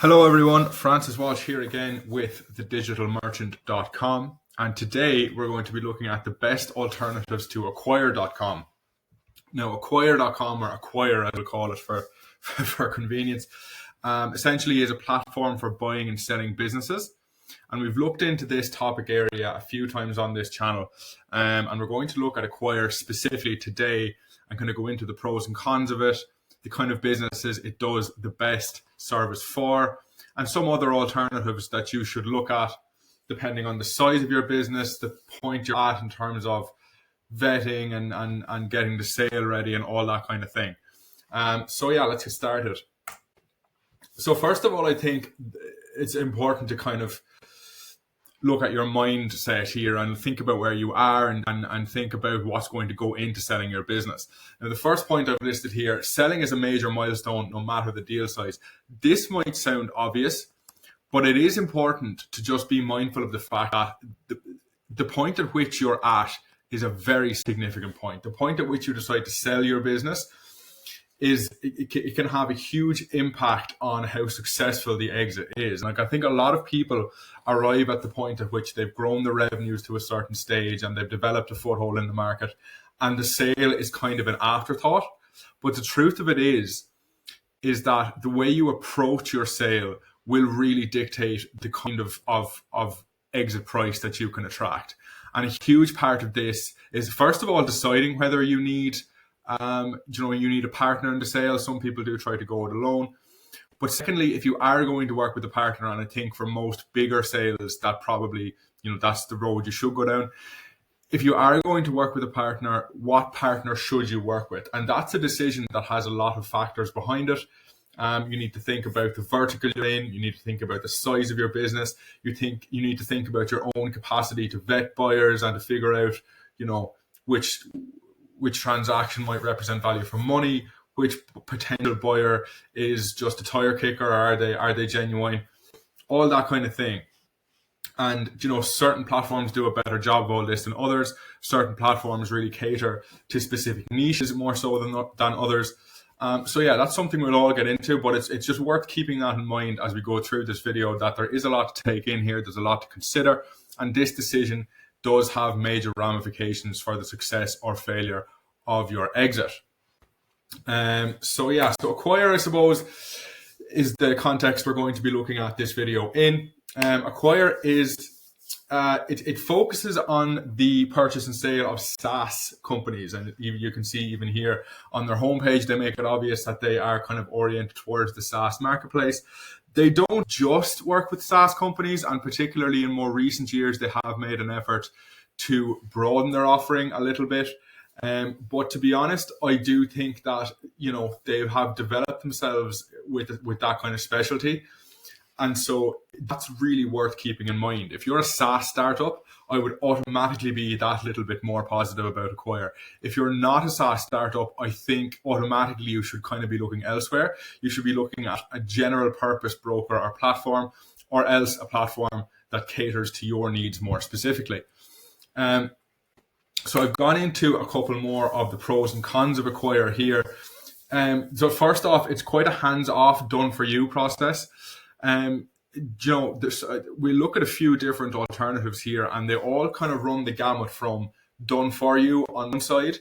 Hello everyone, Francis Walshe here again with thedigitalmerchant.com, and today we're going to be looking at the best alternatives to acquire.com. Now acquire.com, or acquire I will call it for convenience, essentially is a platform for buying and selling businesses. And we've looked into this topic area a few times on this channel, and we're going to look at Acquire specifically today and kind of go into the pros and cons of it, the kind of businesses it does the best service for, and some other alternatives that you should look at depending on the size of your business, the point you're at in terms of vetting and getting the sale ready and all that kind of thing. So yeah, let's get started. So first of all, I think it's important to kind of look at your mindset here and think about where you are and think about what's going to go into selling your business. Now, the first point I've listed here, selling is a major milestone no matter the deal size. This might sound obvious, but it is important to just be mindful of the fact that the point at which you're at is a very significant point. The point at which you decide to sell your business it can have a huge impact on how successful the exit is. Like, I think a lot of people arrive at the point at which they've grown their revenues to a certain stage and they've developed a foothold in the market, and the sale is kind of an afterthought. But the truth of it is that the way you approach your sale will really dictate the kind of exit price that you can attract. And a huge part of this is, first of all, deciding whether you need you need a partner in the sale. Some people do try to go it alone. But secondly, if you are going to work with a partner, and I think for most bigger sales, that probably, that's the road you should go down. If you are going to work with a partner, what partner should you work with? And that's a decision that has a lot of factors behind it. You need to think about the vertical you're in. You need to think about the size of your business. You need to think about your own capacity to vet buyers and to figure out, which transaction might represent value for money, which potential buyer is just a tire kicker, or are they genuine, all that kind of thing. And certain platforms do a better job of all this than others. Certain platforms really cater to specific niches more so than others. So yeah, that's something we'll all get into, but it's just worth keeping that in mind as we go through this video, that there is a lot to take in here. There's a lot to consider, and this decision does have major ramifications for the success or failure of your exit. So Acquire, I suppose, is the context we're going to be looking at this video in. Acquire is, it focuses on the purchase and sale of SaaS companies. And you can see even here on their homepage, they make it obvious that they are kind of oriented towards the SaaS marketplace. They don't just work with SaaS companies, and particularly in more recent years, they have made an effort to broaden their offering a little bit. But to be honest, I do think that, they have developed themselves with that kind of specialty. And so that's really worth keeping in mind. If you're a SaaS startup, I would automatically be that little bit more positive about Acquire. If you're not a SaaS startup, I think automatically you should kind of be looking elsewhere. You should be looking at a general purpose broker or platform, or else a platform that caters to your needs more specifically. So I've gone into a couple more of the pros and cons of Acquire here. So first off, it's quite a hands-off, done-for-you process. We look at a few different alternatives here, and they all kind of run the gamut from done for you on one side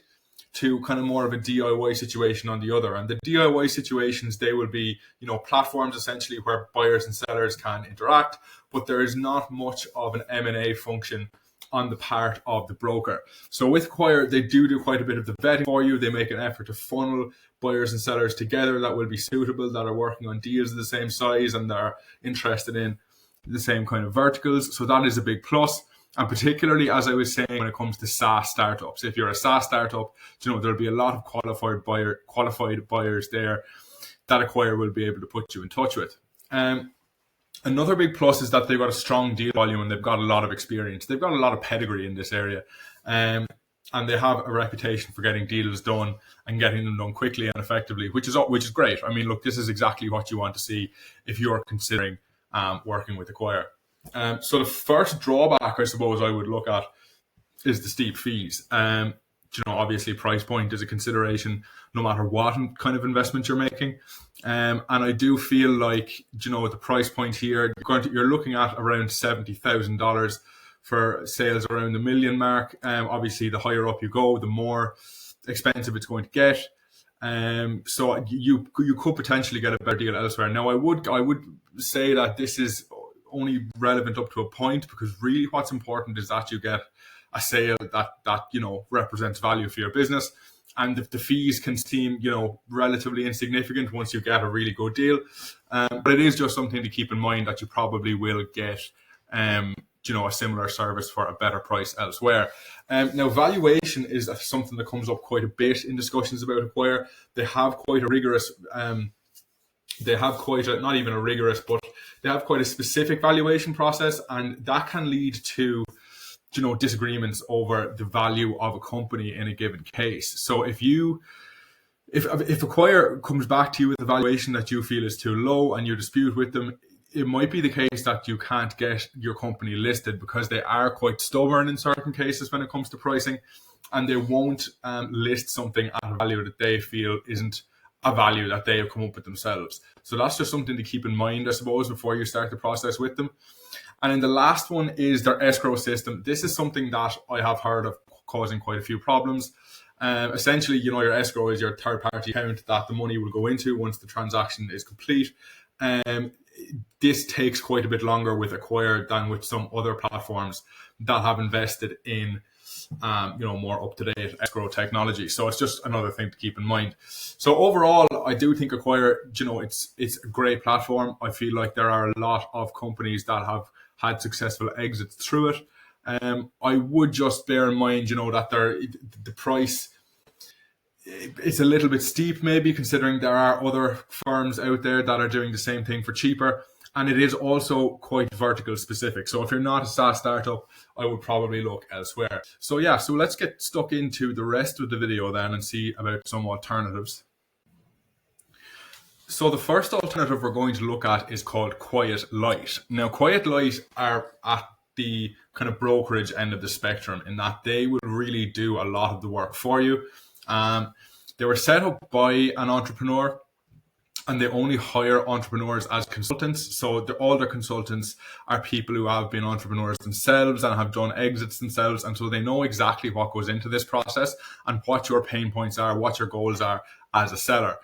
to kind of more of a DIY situation on the other. And the DIY situations, they will be, platforms essentially where buyers and sellers can interact, but there is not much of an M&A function on the part of the broker. So with Acquire, they do quite a bit of the vetting for you. They make an effort to funnel buyers and sellers together that will be suitable, that are working on deals of the same size and are interested in the same kind of verticals. So that is a big plus. And particularly, as I was saying, when it comes to SaaS startups, if you're a SaaS startup, there'll be a lot of qualified buyers there that Acquire will be able to put you in touch with. Another big plus is that they've got a strong deal volume and they've got a lot of experience. They've got a lot of pedigree in this area. And they have a reputation for getting deals done and getting them done quickly and effectively, which is great. I mean, look, this is exactly what you want to see if you're considering working with Acquire. So the first drawback, I suppose, I would look at is the steep fees. obviously price point is a consideration no matter what kind of investment you're making. And I do feel like, the price point here, you're looking at around $70,000 for sales around the million mark. Obviously, the higher up you go, the more expensive it's going to get. So you could potentially get a better deal elsewhere. Now, I would say that this is only relevant up to a point, because really what's important is that you get a sale that represents value for your business. And if the fees can seem, relatively insignificant once you get a really good deal. But it is just something to keep in mind, that you probably will get, a similar service for a better price elsewhere. Now, valuation is something that comes up quite a bit in discussions about Acquire. They have quite a rigorous, not even a rigorous, but they have quite a specific valuation process, and that can lead to disagreements over the value of a company in a given case. So if Acquire comes back to you with a valuation that you feel is too low and you dispute with them, it might be the case that you can't get your company listed, because they are quite stubborn in certain cases when it comes to pricing, and they won't list something at a value that they feel isn't a value that they have come up with themselves. So that's just something to keep in mind, I suppose, before you start the process with them. And then the last one is their escrow system. This is something that I have heard of causing quite a few problems. Essentially, your escrow is your third-party account that the money will go into once the transaction is complete. This takes quite a bit longer with Acquire than with some other platforms that have invested in more up-to-date escrow technology. So it's just another thing to keep in mind. So overall, I do think Acquire, it's a great platform. I feel like there are a lot of companies that have had successful exits through it. I would just bear in mind, that the price, it's a little bit steep, maybe, considering there are other firms out there that are doing the same thing for cheaper. And it is also quite vertical specific. So if you're not a SaaS startup, I would probably look elsewhere. So let's get stuck into the rest of the video then and see about some alternatives. So the first alternative we're going to look at is called QuietLight. Now, QuietLight are at the kind of brokerage end of the spectrum, in that they will really do a lot of the work for you. They were set up by an entrepreneur, and they only hire entrepreneurs as consultants. So all their consultants are people who have been entrepreneurs themselves and have done exits themselves. And so they know exactly what goes into this process and what your pain points are, what your goals are as a seller.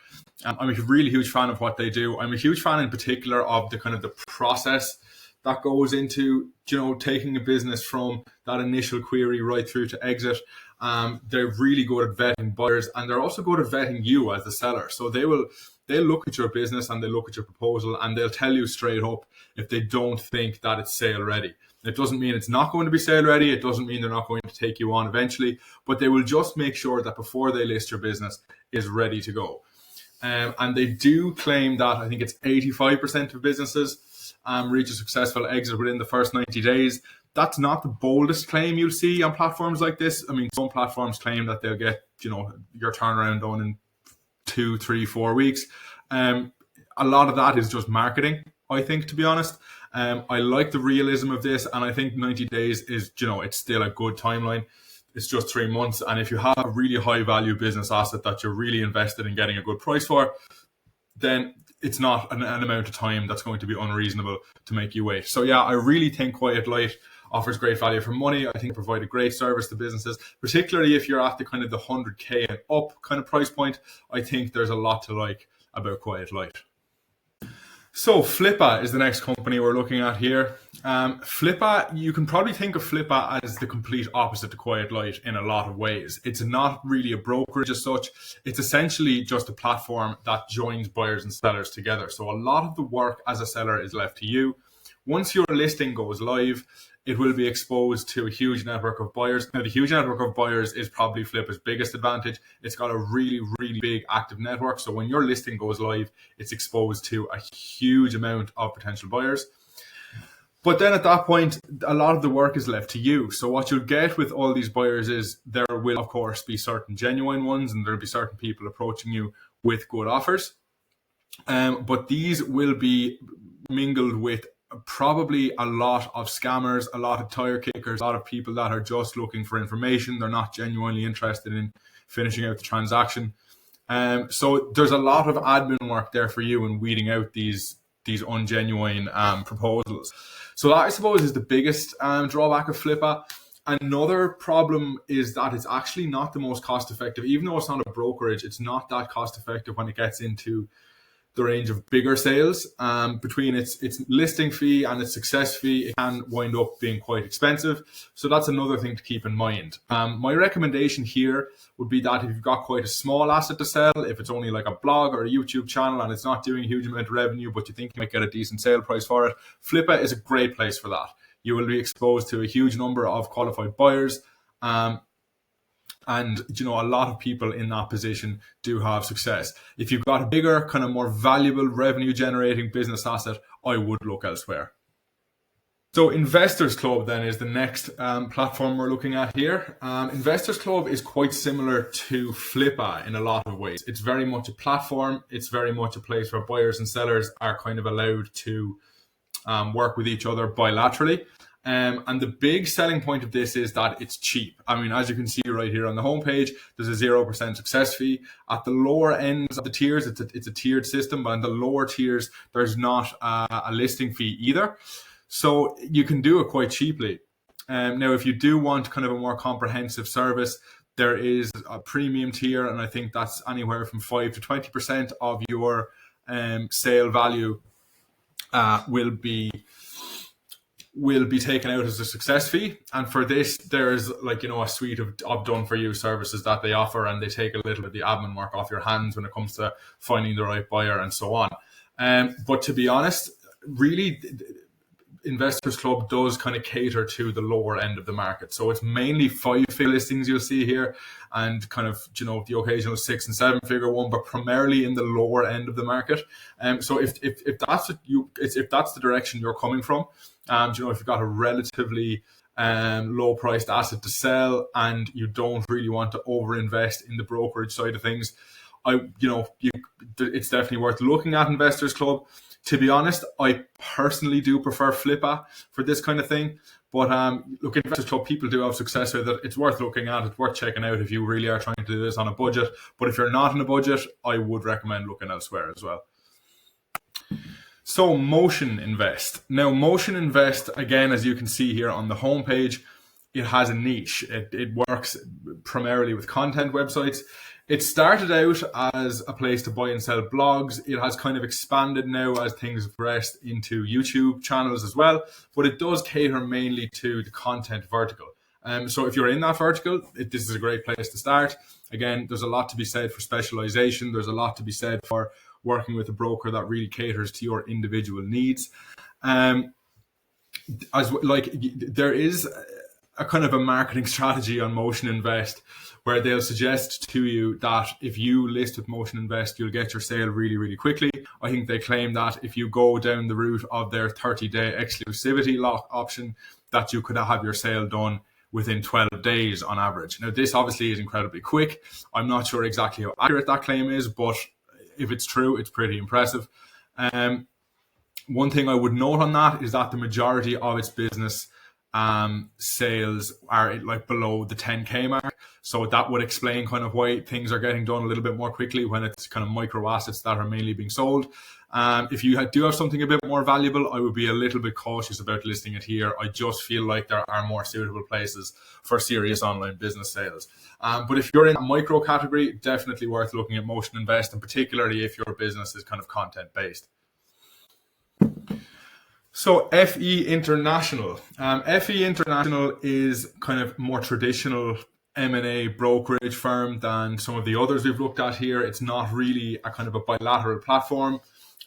I'm a really huge fan of what they do. I'm a huge fan in particular of the kind of the process that goes into, taking a business from that initial query right through to exit. They're really good at vetting buyers, and they're also good at vetting you as the seller. So they'll look at your business and they look at your proposal, and they'll tell you straight up if they don't think that it's sale ready. It doesn't mean it's not going to be sale ready. It doesn't mean they're not going to take you on eventually, but they will just make sure that before they list your business is ready to go. And they do claim that I think it's 85% of businesses reach a successful exit within the first 90 days. That's not the boldest claim you'll see on platforms like this. I mean, some platforms claim that they'll get, your turnaround done in 2, 3, 4 weeks. A lot of that is just marketing, I think, to be honest. I like the realism of this, and I think 90 days is, it's still a good timeline. It's just 3 months. And if you have a really high value business asset that you're really invested in getting a good price for, then it's not an amount of time that's going to be unreasonable to make you wait. So I really think QuietLight offers great value for money. I think provide a great service to businesses, particularly if you're at the kind of the 100K and up kind of price point. I think there's a lot to like about QuietLight. So Flippa is the next company we're looking at here. Flippa, you can probably think of Flippa as the complete opposite to QuietLight in a lot of ways. It's not really a brokerage as such. It's essentially just a platform that joins buyers and sellers together. So a lot of the work as a seller is left to you. Once your listing goes live, it will be exposed to a huge network of buyers. Now, the huge network of buyers is probably Flippa's biggest advantage. It's got a really, really big active network. So when your listing goes live, it's exposed to a huge amount of potential buyers. But then at that point, a lot of the work is left to you. So what you'll get with all these buyers is there will, of course, be certain genuine ones, and there'll be certain people approaching you with good offers. But these will be mingled with probably a lot of scammers, a lot of tire kickers, a lot of people that are just looking for information. They're not genuinely interested in finishing out the transaction. So there's a lot of admin work there for you in weeding out these ungenuine proposals. So that, I suppose, is the biggest drawback of Flippa. Another problem is that it's actually not the most cost effective. Even though it's not a brokerage, it's not that cost effective when it gets into the range of bigger sales. Between its listing fee and its success fee, it can wind up being quite expensive. So that's another thing to keep in mind. My recommendation here would be that if you've got quite a small asset to sell, if it's only like a blog or a YouTube channel and it's not doing a huge amount of revenue, but you think you might get a decent sale price for it, Flippa is a great place for that. You will be exposed to a huge number of qualified buyers. And, a lot of people in that position do have success. If you've got a bigger, kind of more valuable revenue generating business asset, I would look elsewhere. So Investors Club then is the next platform we're looking at here. Investors Club is quite similar to Flippa in a lot of ways. It's very much a platform. It's very much a place where buyers and sellers are kind of allowed to work with each other bilaterally. And the big selling point of this is that it's cheap. I mean, as you can see right here on the homepage, there's a 0% success fee. At the lower ends of the tiers, it's a tiered system, but in the lower tiers, there's not a listing fee either. So you can do it quite cheaply. Now, if you do want kind of a more comprehensive service, there is a premium tier, and I think that's anywhere from 5 to 20% of your sale value will be taken out as a success fee. And for this, there's a suite of done for you services that they offer, and they take a little bit of the admin work off your hands when it comes to finding the right buyer and so on. But to be honest, really, Investors Club does kind of cater to the lower end of the market. So it's mainly 5-figure listings you'll see here, and kind of, the occasional 6- and 7-figure one, but primarily in the lower end of the market. So if that's if that's the direction you're coming from, if you've got a relatively low priced asset to sell and you don't really want to overinvest in the brokerage side of things, it's definitely worth looking at Investors Club. To be honest, I personally do prefer Flippa for this kind of thing. But look, Investors Club, people do have success with it. It's worth looking at. It's worth checking out if you really are trying to do this on a budget. But if you're not on a budget, I would recommend looking elsewhere as well. So Motion Invest. Now, Motion Invest, again, as you can see here on the homepage, it has a niche. It works primarily with content websites. It started out as a place to buy and sell blogs. It has kind of expanded now as things have progressed into YouTube channels as well, but it does cater mainly to the content vertical. So if you're in that vertical, this is a great place to start. Again, there's a lot to be said for specialization. There's a lot to be said for working with a broker that really caters to your individual needs. There is a kind of a marketing strategy on Motion Invest where they'll suggest to you that if you list with Motion Invest, you'll get your sale really, really quickly. I think they claim that if you go down the route of their 30-day exclusivity lock option, that you could have your sale done within 12 days on average. Now, this obviously is incredibly quick. I'm not sure exactly how accurate that claim is, but if it's true, it's pretty impressive. One thing I would note on that is that the majority of its business sales are below the 10K mark. So that would explain kind of why things are getting done a little bit more quickly when it's kind of micro assets that are mainly being sold. If you do have something a bit more valuable, I would be a little bit cautious about listing it here. I just feel like there are more suitable places for serious online business sales. But if you're in a micro category, definitely worth looking at Motion Invest, and particularly if your business is kind of content based. So FE International. FE International is kind of more traditional M&A brokerage firm than some of the others we've looked at here. It's not really a kind of a bilateral platform.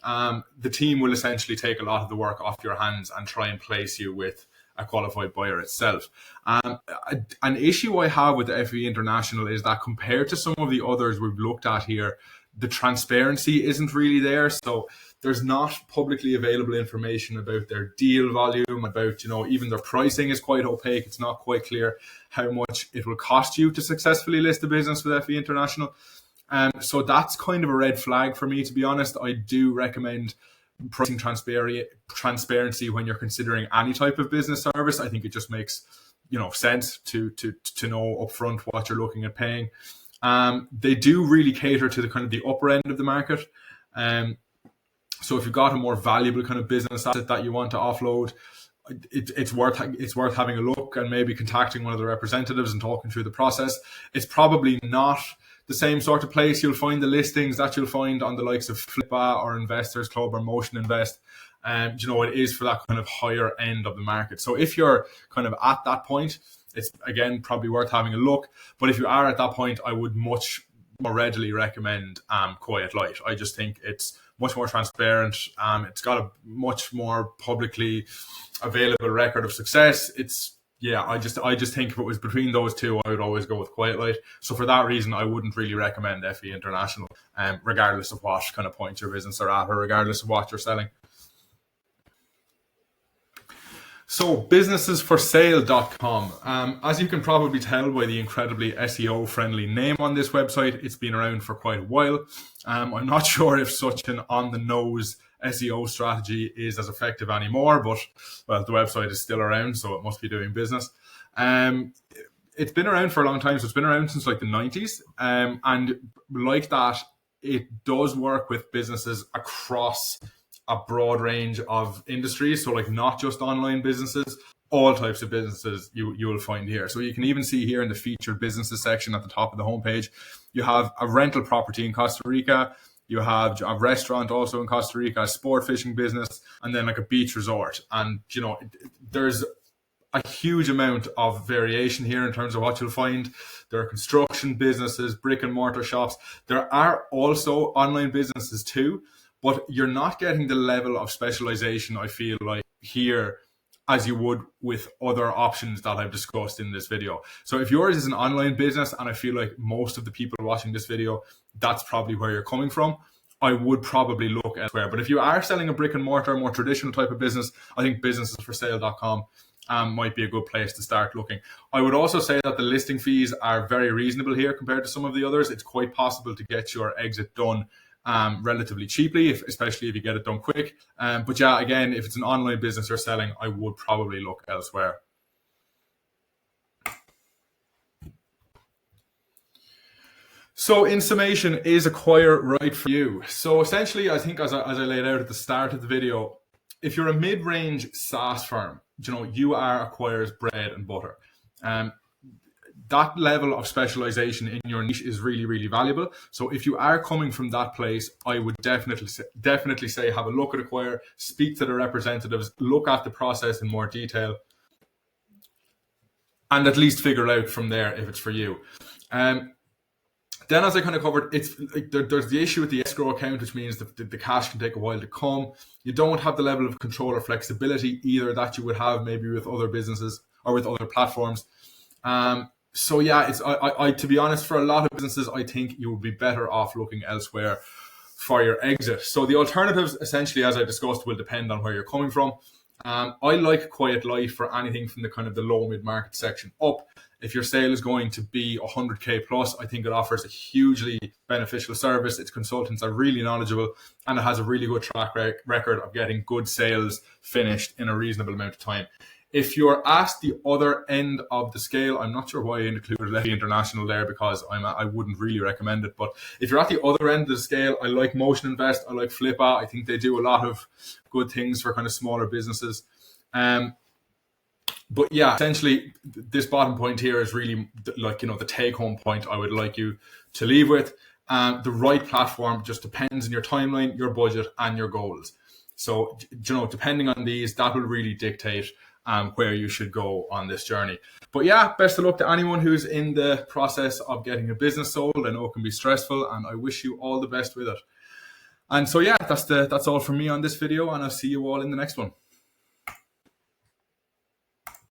The team will essentially take a lot of the work off your hands and try and place you with a qualified buyer itself. An issue I have with FE International is that compared to some of the others we've looked at here, the transparency isn't really there. So there's not publicly available information about their deal volume, about, even their pricing is quite opaque. It's not quite clear how much it will cost you to successfully list a business with FE International. So that's kind of a red flag for me, to be honest. I do recommend pricing transparency when you're considering any type of business service. I think it just makes sense to know upfront what you're looking at paying. They do really cater to the kind of the upper end of the market. So if you've got a more valuable kind of business asset that you want to offload, it's worth having a look and maybe contacting one of the representatives and talking through the process. It's probably not the same sort of place you'll find the listings that you'll find on the likes of Flippa or Investors Club or Motion Invest. It is for that kind of higher end of the market. So if you're kind of at that point, it's again probably worth having a look. But if you are at that point, I would much more readily recommend QuietLight. I just think it's much more transparent. It's got a much more publicly available record of success. I just think if it was between those two, I would always go with QuietLight. So for that reason, I wouldn't really recommend FE International, regardless of what kind of point your business are at or regardless of what you're selling. So businessesforsale.com. As you can probably tell by the incredibly SEO friendly name on this website, it's been around for quite a while. I'm not sure if such an on the nose SEO strategy is as effective anymore, but well, the website is still around, so it must be doing business. It's been around for a long time, so it's been around since like the 90s. And like that, it does work with businesses across a broad range of industries. So like not just online businesses, all types of businesses you will find here. So you can even see here in the featured businesses section at the top of the homepage, you have a rental property in Costa Rica, you have a restaurant also in Costa Rica, a sport fishing business, and then like a beach resort. And, there's a huge amount of variation here in terms of what you'll find. There are construction businesses, brick and mortar shops. There are also online businesses too, but you're not getting the level of specialization, I feel like, here as you would with other options that I've discussed in this video. So if yours is an online business, and I feel like most of the people watching this video, that's probably where you're coming from, I would probably look elsewhere. But if you are selling a brick and mortar, more traditional type of business, I think businessesforsale.com might be a good place to start looking. I would also say that the listing fees are very reasonable here compared to some of the others. It's quite possible to get your exit done relatively cheaply, especially if you get it done quick. But yeah, again, if it's an online business you're selling, I would probably look elsewhere. So in summation, is Acquire right for you? So essentially, I think as I laid out at the start of the video, if you're a mid-range SaaS firm, you are Acquire's bread and butter. That level of specialization in your niche is really, really valuable. So if you are coming from that place, I would definitely say have a look at Acquire, speak to the representatives, look at the process in more detail, and at least figure out from there if it's for you. Then, as I kind of covered, it's like there's the issue with the escrow account, which means the cash can take a while to come. You don't have the level of control or flexibility either that you would have maybe with other businesses or with other platforms. So yeah, I to be honest, for a lot of businesses, I think you would be better off looking elsewhere for your exit. So the alternatives, essentially, as I discussed, will depend on where you're coming from. I like QuietLight for anything from the kind of the low mid-market section up. If your sale is going to be 100K plus, I think it offers a hugely beneficial service. Its consultants are really knowledgeable, and it has a really good track record of getting good sales finished in a reasonable amount of time. If you're at the other end of the scale, I'm not sure why I included FE International there, because I wouldn't really recommend it. But if you're at the other end of the scale, I like Motion Invest, I like Flippa. I think they do a lot of good things for kind of smaller businesses. But yeah, essentially, this bottom point here is really like, the take-home point I would like you to leave with. The right platform just depends on your timeline, your budget, and your goals. So, depending on these, that will really dictate where you should go on this journey. But yeah, best of luck to anyone who's in the process of getting a business sold. I know it can be stressful, and I wish you all the best with it. And so yeah, that's all from me on this video, and I'll see you all in the next one.